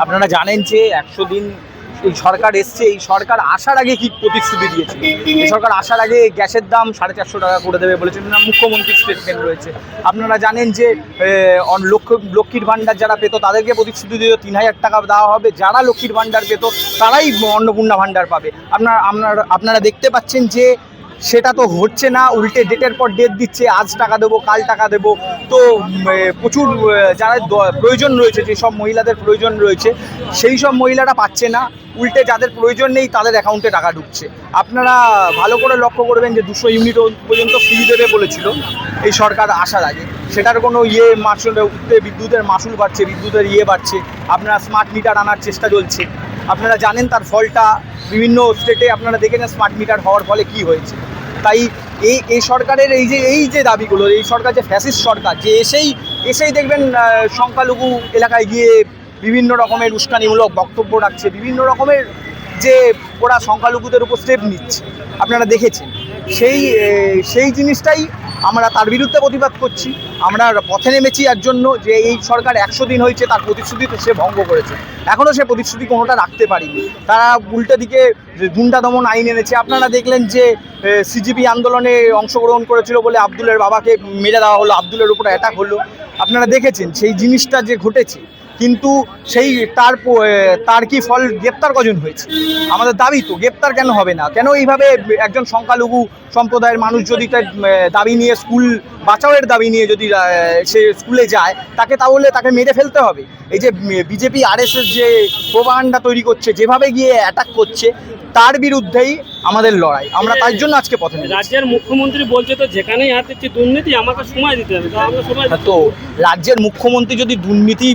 আপনারা জানেন যে 100 দিন এই সরকার এসছে, এই সরকার আসার আগে কি প্রতিশ্রুতি দিয়েছে। এই সরকার আসার আগে গ্যাসের দাম 450 টাকা করে দেবে বলেছেন, না মুখ্যমন্ত্রীর স্টেটমেন্ট রয়েছে। আপনারা জানেন যে লক্ষ্মীর ভাণ্ডার যারা পেত তাদেরকে প্রতিশ্রুতি দিয়ে 3000 টাকা দেওয়া হবে, যারা লক্ষ্মীর ভাণ্ডার পেত তারাই অন্নপূর্ণা ভাণ্ডার পাবে। আপনারা দেখতে পাচ্ছেন যে সেটা তো হচ্ছে না, উল্টে ডেটের পর ডেট দিচ্ছে, আজ টাকা দেবো কাল টাকা দেবো। তো প্রচুর যারা প্রয়োজন রয়েছে, যেসব মহিলাদের প্রয়োজন রয়েছে সেই সব মহিলারা পাচ্ছে না, উল্টে যাদের প্রয়োজন নেই তাদের অ্যাকাউন্টে টাকা ঢুকছে। আপনারা ভালো করে লক্ষ্য করবেন যে 200 ইউনিট পর্যন্ত ফ্রি দেবে বলেছিল এই সরকার আসার আগে, সেটার কোনো মাসুল উঠতে, বিদ্যুতের মাসুল বাড়ছে, বিদ্যুতের বাড়ছে। আপনারা স্মার্ট মিটার আনার চেষ্টা চলছে, আপনারা জানেন তার ফলটা বিভিন্ন স্টেটে আপনারা দেখেছেন স্মার্ট মিটার হওয়ার ফলে কি হয়েছে। তাই এই সরকারের এই যে দাবিগুলো, এই সরকার যে ফ্যাসিস্ট সরকার, যে এসেই দেখবেন সংখ্যালঘু এলাকায় গিয়ে বিভিন্ন রকমের উস্কানিমূলক বক্তব্য রাখছে, বিভিন্ন রকমের যে ওরা সংখ্যালঘুদের উপর স্টেপ নিচ্ছে আপনারা দেখেছেন। সেই জিনিসটাই আমরা তার বিরুদ্ধে প্রতিবাদ করছি। আমরা পথে নেমেছি এর জন্য যে এই সরকার 100 দিন হয়েছে, তার প্রতিশ্রুতি সে ভঙ্গ করেছে, এখনও সে প্রতিশ্রুতি কোনোটা রাখতে পারেনি। তারা উল্টো দিকে গুন্ডা দমন আইন এনেছে। আপনারা দেখলেন যে সিজিবি আন্দোলনে অংশগ্রহণ করেছিল বলে আব্দুলের বাবাকে মেরে দেওয়া হলো, আব্দুলের উপরে অ্যাটাক হলো। আপনারা দেখেছেন সেই জিনিসটা যে ঘটেছে, কিন্তু তার কি ফল? গ্রেপ্তার কজন হয়েছে? আমাদের দাবি তো গ্রেপ্তার কেন হবে না? কেন এইভাবে একজন সংখ্যালঘু সম্প্রদায়ের মানুষ যদি তার দাবি নিয়ে, স্কুল বাঁচাওয়ের দাবি নিয়ে যদি সে স্কুলে যায়, তাহলে তাকে মেরে ফেলতে হবে? এই যে বিজেপি আরএসএস যে প্রোপাগান্ডা তৈরি করছে, যেভাবে গিয়ে অ্যাটাক করছে, তার বিরুদ্ধেই আমাদের লড়াই। আমরা তার জন্য আজকে পথে নেমেছি। রাজ্যের মুখ্যমন্ত্রী বলছে তো যেখানেই হাত দিচ্ছে দুর্নীতি, আমাকে সময় দিতে হবে। তো রাজ্যের মুখ্যমন্ত্রী যদি দুর্নীতি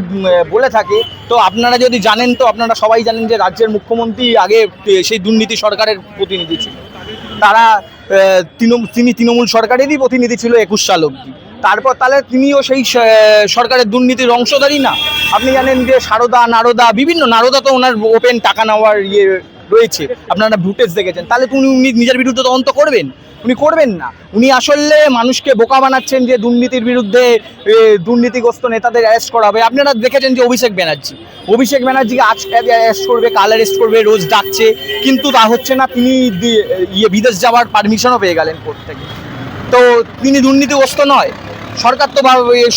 বলে থাকে, তো আপনারা যদি জানেন, তো আপনারা সবাই জানেন যে রাজ্যের মুখ্যমন্ত্রী আগে সেই দুর্নীতি সরকারের প্রতিনিধি ছিল। তিনি তৃণমূল সরকারেরই প্রতিনিধি ছিল 21 সাল অবধি। তারপর তাহলে তিনিও সেই সরকারের দুর্নীতির অংশধারী না? আপনি জানেন যে নারদা তো ওনার ওপেন টাকা নেওয়ার রয়েছে, আপনারা ফুটেজ দেখেছেন। তাহলে উনি নিজের বিরুদ্ধে তদন্ত করবেন? উনি করবেন না। উনি আসলে মানুষকে বোকা বানাচ্ছেন যে দুর্নীতির বিরুদ্ধে দুর্নীতিগ্রস্ত নেতাদের অ্যারেস্ট করা হবে। আপনারা দেখেছেন যে অভিষেক ব্যানার্জিকে আজ অ্যারেস্ট করবে, কাল অ্যারেস্ট করবে, রোজ ডাকছে, কিন্তু তা হচ্ছে না। তিনি বিদেশ যাওয়ার পারমিশনও পেয়ে গেলেন কোর্ট থেকে। তো তিনি দুর্নীতিগ্রস্ত নয়?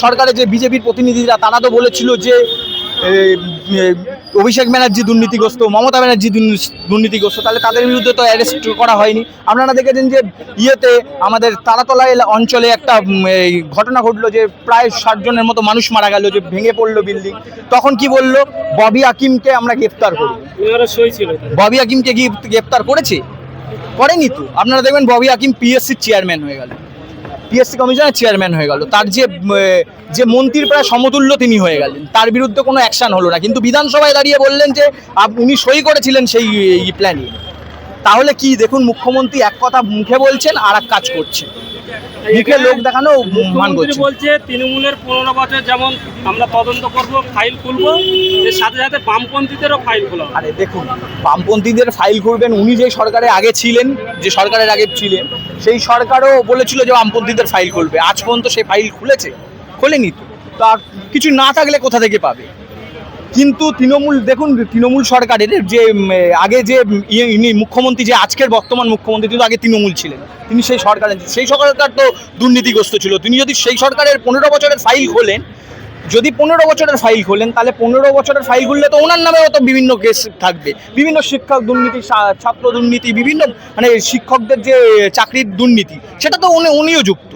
সরকারের যে বিজেপির প্রতিনিধিরা, তারা তো বলেছিল যে অভিষেক ব্যানার্জি দুর্নীতিগ্রস্ত, মমতা ব্যানার্জি দুর্নীতিগ্রস্ত, তাহলে তাদের বিরুদ্ধে তো অ্যারেস্ট করা হয়নি। আপনারা দেখেছেন যে আমাদের তারাতলা অঞ্চলে একটা ঘটনা ঘটলো, যে প্রায় 60 জনের মতো মানুষ মারা গেল, যে ভেঙে পড়লো বিল্ডিং। তখন কি বললো? ববি হাকিমকে আমরা গ্রেপ্তার করব। ববি হাকিমকে গ্রেপ্তার করেনি তো। আপনারা দেখবেন ববি হাকিম পিএসসির চেয়ারম্যান হয়ে গেল, পিএসসি কমিশনের চেয়ারম্যান হয়ে গেল। তার যে মন্ত্রীর প্রায় সমতুল্য তিনি হয়ে গেলেন, তার বিরুদ্ধে কোনো অ্যাকশন হলো না। কিন্তু বিধানসভায় দাঁড়িয়ে বললেন যে উনি সই করেছিলেন সেই প্ল্যানে। তাহলে কি দেখুন, মুখ্যমন্ত্রী এক কথা মুখে বলছেন আর এক কাজ করছেন, মুখে লোক দেখানো মান করছেন। বলছে তৃণমূলের 15 বছর যেমন আমরা তদন্ত করব, ফাইল খুলবো, এর সাথে সাথে বামপন্থীদেরও ফাইল খোলা। আরে দেখুন, বামপন্থীদের ফাইল করবেন, উনি যে সরকারের আগে ছিলেন, সেই সরকারও বলেছিল যে বামপন্থীদের ফাইল খুলবে। আজ পর্যন্ত সেই ফাইল খোলেনি তো। তার কিছু না থাকলে কোথা থেকে পাবে? কিন্তু তৃণমূল সরকারের যে আগে যে মুখ্যমন্ত্রী, যে আজকের বর্তমান মুখ্যমন্ত্রী, কিন্তু আগে তৃণমূল ছিলেন, তিনি সেই সরকার তো দুর্নীতিগ্রস্ত ছিল। তিনি যদি সেই সরকারের 15 বছরের ফাইল খোলেন, তাহলে 15 বছরের ফাইল খুললে তো ওনার নামেও তো বিভিন্ন কেস থাকবে, বিভিন্ন শিক্ষক দুর্নীতি, ছাত্র দুর্নীতি, বিভিন্ন শিক্ষকদের যে চাকরির দুর্নীতি, সেটা তো উনিও যুক্ত।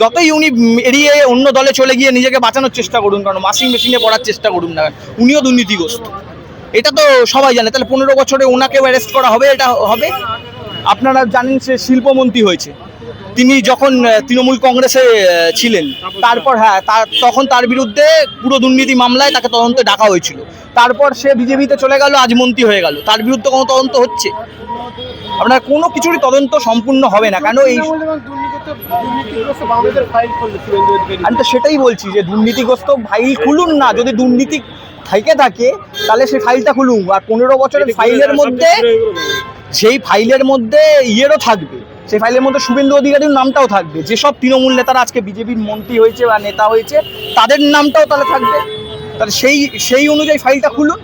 যতই উনি এড়িয়ে অন্য দলে চলে গিয়ে নিজেকে বাঁচানোর চেষ্টা করুন, কারণ ওয়াশিং মেশিনে পড়ার চেষ্টা করুন না, উনিও দুর্নীতিগ্রস্ত। এটা তো সবাই জানে। তাহলে 15 বছরে ওনাকেও অ্যারেস্ট করা হবে? এটা হবে? আপনারা জানেন সে শিল্পমন্ত্রী হয়েছে তিনি যখন তৃণমূল কংগ্রেসে ছিলেন। তারপর তখন তার বিরুদ্ধে পুরো দুর্নীতি মামলায় তাকে তদন্তে ডাকা হয়েছিল। তারপর সে বিজেপিতে চলে গেল, আজ মন্ত্রী হয়ে গেল, তার বিরুদ্ধে কোনো তদন্ত হচ্ছে? আপনার কোনো কিছুরই তদন্ত সম্পূর্ণ হবে না। কেন? আমি তো সেটাই বলছি যে দুর্নীতিগ্রস্ত ফাইল খুলুন না। যদি দুর্নীতি থেকে থাকে তাহলে সেই ফাইলটা খুলুন। আর 15 বছরের ফাইলের মধ্যে, সেই ফাইলের মধ্যে থাকবে, সেই ফাইলের মধ্যে শুভেন্দু অধিকারীর নামটাও থাকবে। যেসব তৃণমূল নেতারা আজকে বিজেপির মন্ত্রী হয়েছে বা নেতা হয়েছে, তাদের নামটাও তাহলে থাকবে। তাহলে সেই অনুযায়ী ফাইলটা খুলুন।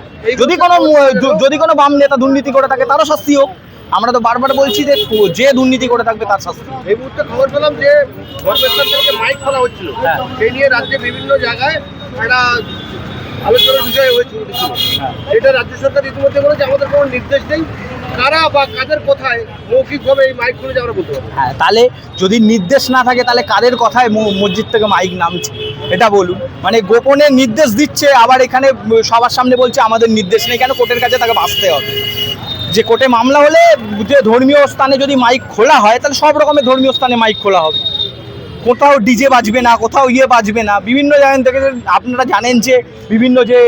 যদি কোনো বাম নেতা দুর্নীতি করে থাকে তারও শাস্তি হোক। আমরা তো বারবার বলছি যে দুর্নীতি করে থাকবে তার শাস্তি। এই মুহূর্তে খবর পেলাম যে ধর্মেশ্বর থেকে মাইক খোলা হচ্ছিল, হ্যাঁ। সেই নিয়ে রাজ্যে বিভিন্ন জায়গায় একটা আলোচনার বিষয় হয়েছিল। হ্যাঁ। এটা রাজ্য সরকার ইতিমধ্যে বলেছে আমাদের কোনো নির্দেশ নেই, কারা বা কাদের কোথায় মৌখিকভাবে এই মাইক খুলে আমরা বলতে পারবো। হ্যাঁ, তাহলে যদি নির্দেশ না থাকে তাহলে কাদের কথায় মসজিদ থেকে মাইক নামছে এটা বলুন। মানে গোপনে নির্দেশ দিচ্ছে, আবার এখানে সবার সামনে বলছে আমাদের নির্দেশ নেই। কেন? কোর্টের কাছে তাকে বাঁচতে হবে। যে কোর্টে মামলা হলে যে ধর্মীয় স্থানে যদি মাইক খোলা হয় তাহলে সব রকমের ধর্মীয় স্থানে মাইক খোলা হবে। কোথাও ডিজে বাজবে না, কোথাও বাজবে না। বিভিন্ন জায়গা থেকে আপনারা জানেন যে বিভিন্ন যে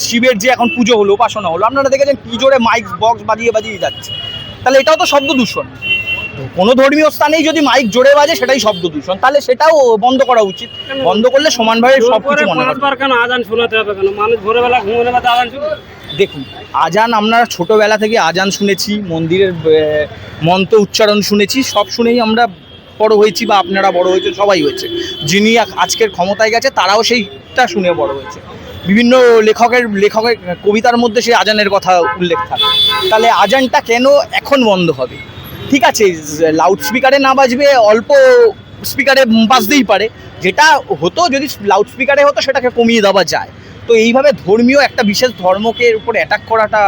শিবের যে এখন পুজো হলো, উপাসনা হলো, আপনারা দেখেছেন কি জোরে মাইক বক্স বাজিয়ে যাচ্ছে। তাহলে এটাও তো শব্দ দূষণ। কোনো ধর্মীয় স্থানেই যদি মাইক জোরে বাজে সেটাই শব্দ দূষণ, তাহলে সেটাও বন্ধ করা উচিত। বন্ধ করলে সমানভাবে সব কিছু মনে হবে। 5বার কেন আজান শোনাতে হবে কেন? মানুষ ভোরবেলা ঘুমোলে বাদে আজান শুনবে। দেখুন, আজান আমরা ছোটোবেলা থেকে আজান শুনেছি, মন্দিরের মন্ত্র উচ্চারণ শুনেছি, সব শুনেই আমরা বড় হয়েছি, বা আপনারা বড় হয়েছে, সবাই হয়েছে। যিনি আজকের ক্ষমতায় গেছে তারাও সেইটা শুনে বড় হয়েছে। বিভিন্ন লেখকের কবিতার মধ্যে সেই আজানের কথা উল্লেখ থাকে। তাহলে আজানটা কেন এখন বন্ধ হবে? ঠিক আছে, লাউড স্পিকারে না বাজবে, অল্প স্পিকারে বাজতেই পারে। যেটা হতো যদি লাউড স্পিকারে হতো সেটাকে কমিয়ে দেওয়া যায়। তো এইভাবে ধর্মীয় একটা বিশেষ ধর্মকে উপরে অ্যাটাক করাটা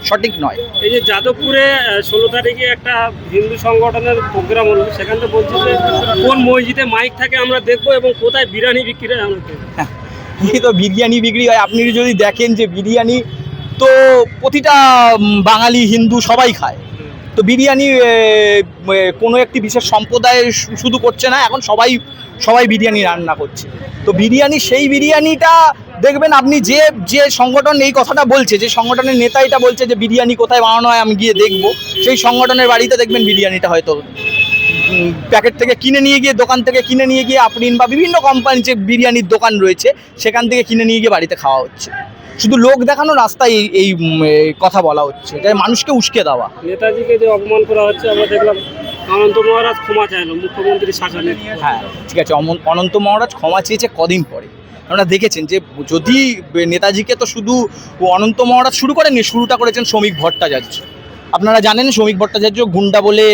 সঠিক নয়। এই যে যাদবপুরে 16 তারিখে একটা হিন্দু সংগঠনের প্রোগ্রাম হলো, সেখান থেকে বলছে যে কোন মসজিদে মাইক থাকে আমরা দেখবো এবং কোথায় বিরিয়ানি বিক্রি হয় আমরা দেখবো। এই তো বিরিয়ানি বিক্রি হয়। আপনি যদি দেখেন যে বিরিয়ানি তো প্রতিটা বাঙালি হিন্দু সবাই খায়। তো বিরিয়ানি কোনো একটি বিশেষ সম্প্রদায় শুধু করছে না, এখন সবাই বিরিয়ানি রান্না করছে। তো সেই বিরিয়ানিটা দেখবেন আপনি, যে সংগঠন এই কথাটা বলছে, যে সংগঠনের নেতা এটা বলছে যে বিরিয়ানি কোথায় বানানো হয় আমি গিয়ে দেখবো, সেই সংগঠনের বাড়িতে দেখবেন বিরিয়ানিটা হয়তো প্যাকেট থেকে কিনে নিয়ে গিয়ে, দোকান থেকে কিনে নিয়ে গিয়ে, আফরিন বা বিভিন্ন কোম্পানির যে বিরিয়ানির দোকান রয়েছে সেখান থেকে কিনে নিয়ে গিয়ে বাড়িতে খাওয়া হচ্ছে। শুধু লোক দেখানো রাস্তায় এই কথা বলা হচ্ছে, যে মানুষকে উস্কে দেওয়া। নেতাজিকে যে অপমান করা হচ্ছে আমরা দেখলাম, অনন্ত মহারাজ ক্ষমা চাইলো মুখ্যমন্ত্রী শাসনে। হ্যাঁ, ঠিক আছে, অনন্ত মহারাজ ক্ষমা চেয়েছে কদিন পরে। আপনারা দেখেছেন যে যদি নেতাজিকে তো শুধু অনন্ত মহারাজ শুরু করেননি, শুরুটা করেছেন শ্রমিক ভট্টাচার্য। আপনারা জানেন শ্রমিক ভট্টাচার্য গুন্ডা বলে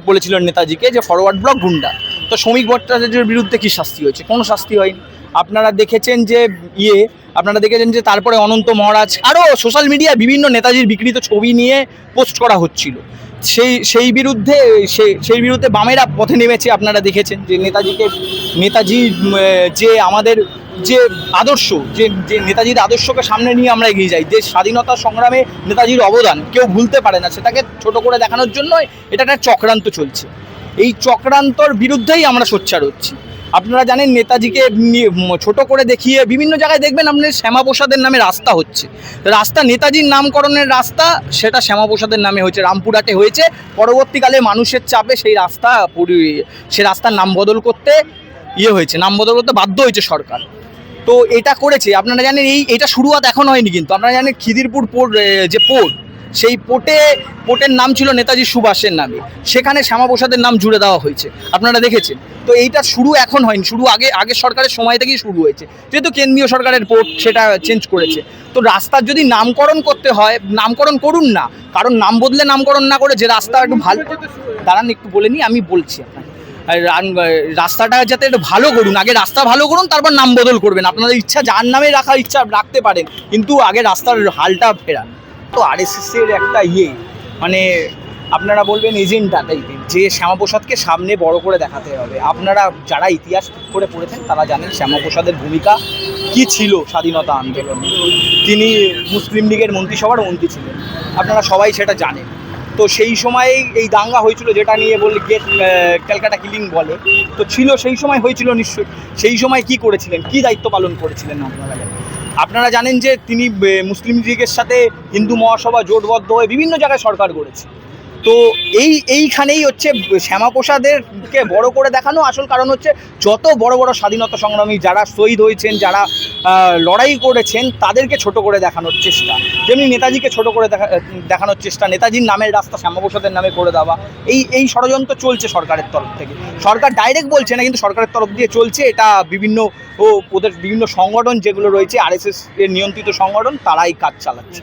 বলেছিলেন নেতাজিকে, যে ফরওয়ার্ড ব্লক গুন্ডা। তো শ্রমিক ভট্টাচার্যের বিরুদ্ধে কি শাস্তি হয়েছে? কোনো শাস্তি হয়নি। আপনারা দেখেছেন যে তারপরে অনন্ত মহারাজ আরও সোশ্যাল মিডিয়ায় বিভিন্ন নেতাজির বিকৃত ছবি নিয়ে পোস্ট করা হচ্ছিল। সেই বিরুদ্ধে বামেরা পথে নেমেছে। আপনারা দেখেছেন যে নেতাজি যে আমাদের যে আদর্শ, যে নেতাজির আদর্শকে সামনে নিয়ে আমরা এগিয়ে যাই, যে স্বাধীনতা সংগ্রামে নেতাজির অবদান কেউ ভুলতে পারে না, সেটাকে ছোট করে দেখানোর জন্য এটা একটা চক্রান্ত চলছে। এই চক্রান্তর বিরুদ্ধেই আমরা সোচ্চার হচ্ছি। আপনারা জানেন নেতাজিকে ছোট করে দেখিয়ে বিভিন্ন জায়গায় দেখবেন আপনার শ্যামাপ্রসাদের নামে রাস্তা হচ্ছে। রাস্তা নেতাজির নামকরণের রাস্তা, সেটা শ্যামাপ্রসাদের নামে হয়েছে, রামপুরহাটে হয়েছে। পরবর্তীকালে মানুষের চাপে সেই রাস্তার নাম বদল করতে বাধ্য হয়েছে সরকার। তো এটা করেছে। আপনারা জানেন এটা শুরুয়াত এখন হয়নি, কিন্তু আপনারা জানেন খিদিরপুর পোর্ট, যে পোর্ট, সেই পোর্টের নাম ছিল নেতাজি সুভাষের নামে, সেখানে শ্যামাপ্রসাদের নাম জুড়ে দেওয়া হয়েছে। আপনারা দেখেছেন। তো এইটা শুরু এখন হয়নি, শুরু আগের সরকারের সময় থেকেই শুরু হয়েছে, যেহেতু কেন্দ্রীয় সরকারের পোর্ট সেটা চেঞ্জ করেছে। তো রাস্তার যদি নামকরণ করতে হয়, নামকরণ করুন না, কারণ নাম বদলে নামকরণ না করে যে রাস্তা একটু ভালো, দাঁড়ান একটু বলে নিই, আমি বলছি আপনাকে। রাস্তাটা যাতে একটু ভালো করুন, আগে রাস্তা ভালো করুন, তারপর নাম বদল করবেন। আপনাদের ইচ্ছা যার নামে রাখার ইচ্ছা রাখতে পারেন, কিন্তু আগে রাস্তার হালটা ফেরান। তো আরএসএসের একটা মানে আপনারা বলবেন এজেন্ডা টাইপের, যে শ্যামাপ্রসাদকে সামনে বড় করে দেখাতে হবে। আপনারা যারা ইতিহাস ঠিক করে পড়েছেন তারা জানেন শ্যামাপ্রসাদের ভূমিকা কি ছিল স্বাধীনতা আন্দোলনে। তিনি মুসলিম লীগের মন্ত্রিসভার মন্ত্রী ছিলেন, আপনারা সবাই সেটা জানেন। তো সেই সময় এই দাঙ্গা হয়েছিল, যেটা নিয়ে বলে ক্যালকাটা কিলিং বলে, তো ছিল সেই সময় হয়েছিল নিশ্চয়ই। সেই সময় কি করেছিলেন, কি দায়িত্ব পালন করেছিলেন আপনারা জানেন যে তিনি মুসলিম লীগের সাথে হিন্দু মহাসভা জোটবদ্ধ হয়ে বিভিন্ন জায়গায় সরকার গড়েছে। তো তো এইখানেই হচ্ছে শ্যামাপ্রসাদেরকে বড় করে দেখানো আসল কারণ হচ্ছে যত বড় বড় স্বাধীনতা সংগ্রামী যারা শহীদ হয়েছেন, যারা লড়াই করেছেন, তাদেরকে ছোট করে দেখানোর চেষ্টা, যেমনি নেতাজিকে ছোট করে দেখানোর চেষ্টা, নেতাজির নামের রাস্তা শ্যামাপ্রসাদের নামে করে দেওয়া, এই ষড়যন্ত্র চলছে সরকারের তরফ থেকে। সরকার ডাইরেক্ট বলছে না, কিন্তু সরকারের তরফ দিয়ে চলছে। এটা ওদের বিভিন্ন সংগঠন যেগুলো রয়েছে RSS এর নিয়ন্ত্রিত সংগঠন, তারাই কাজ চালাচ্ছে।